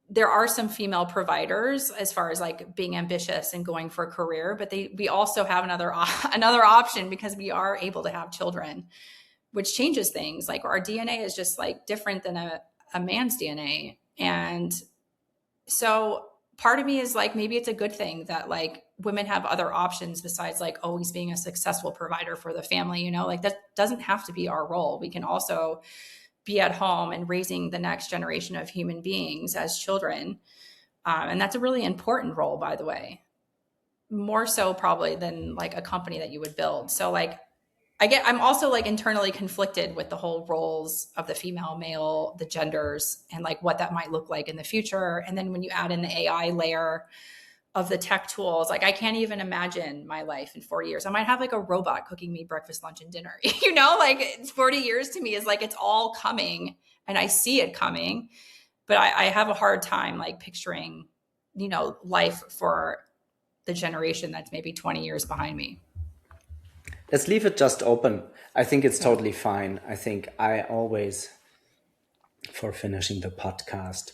there are some female providers as far as like being ambitious and going for a career, but we also have another option because we are able to have children, which changes things. Like our DNA is just like different than a man's DNA. And so part of me is like, maybe it's a good thing that like women have other options besides like always being a successful provider for the family, you know, like that doesn't have to be our role. We can also be at home and raising the next generation of human beings as children. And that's a really important role, by the way, more so probably than like a company that you would build. So like, I'm also like internally conflicted with the whole roles of the female, male, the genders, and like what that might look like in the future. And then when you add in the AI layer of the tech tools, like I can't even imagine my life in 40 years. I might have like a robot cooking me breakfast, lunch, and dinner. You know, like it's 40 years to me is like it's all coming and I see it coming. But I have a hard time like picturing, you know, life for the generation that's maybe 20 years behind me. Let's leave it just open. I think it's Yeah. totally fine. I think I always, for finishing the podcast,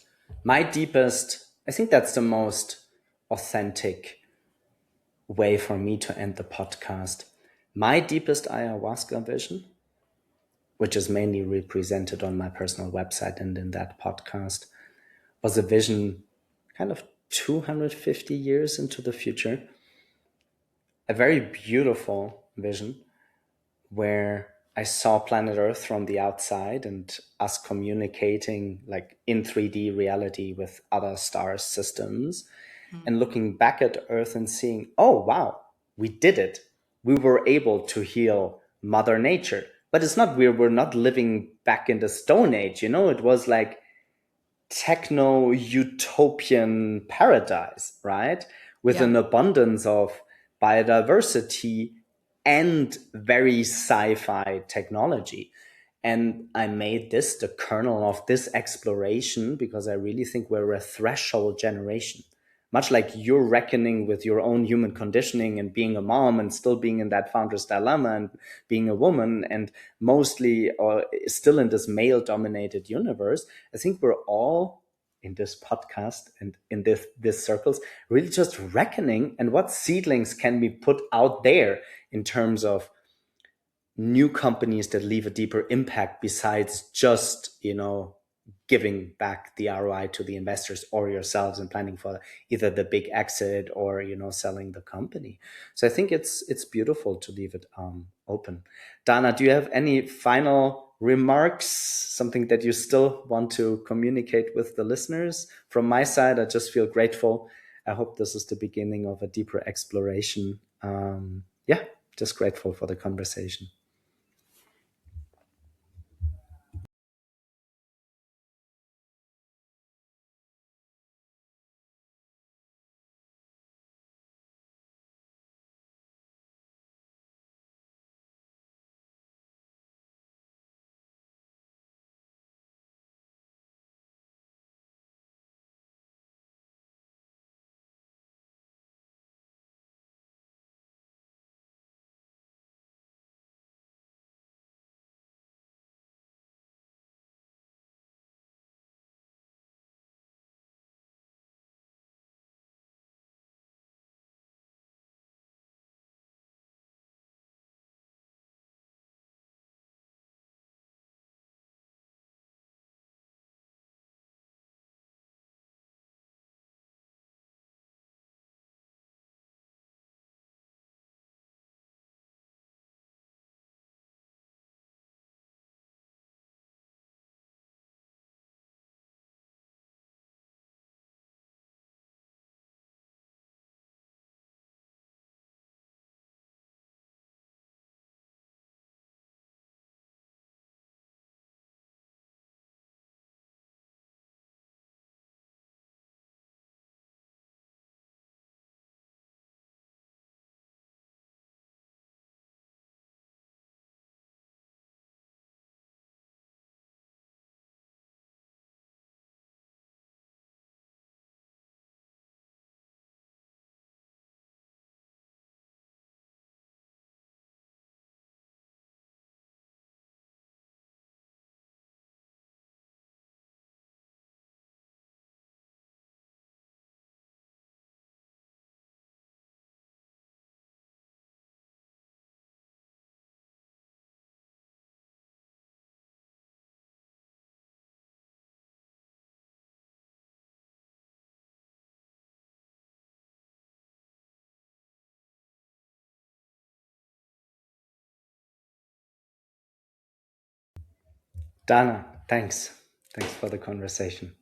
I think that's the most authentic way for me to end the podcast. My deepest ayahuasca vision, which is mainly represented on my personal website and in that podcast, was a vision kind of 250 years into the future. A very beautiful vision where I saw planet Earth from the outside and us communicating like in 3D reality with other star systems and looking back at Earth and seeing, oh, wow, we did it. We were able to heal Mother Nature. But it's not, we were not living back in the Stone Age, you know, it was like techno utopian paradise, right? With Yeah. an abundance of biodiversity and very sci-fi technology. And I made this the kernel of this exploration because I really think we're a threshold generation. Much like you're reckoning with your own human conditioning and being a mom and still being in that founder's dilemma and being a woman and mostly still in this male dominated universe, I think we're all in this podcast and in this circles really just reckoning and what seedlings can be put out there in terms of new companies that leave a deeper impact besides just, you know, giving back the ROI to the investors or yourselves and planning for either the big exit or, you know, selling the company. So I think it's beautiful to leave it open. Dana, do you have any final remarks, something that you still want to communicate with the listeners? From my side, I just feel grateful. I hope this is the beginning of a deeper exploration. Yeah, just grateful for the conversation. Dana, thanks. Thanks for the conversation.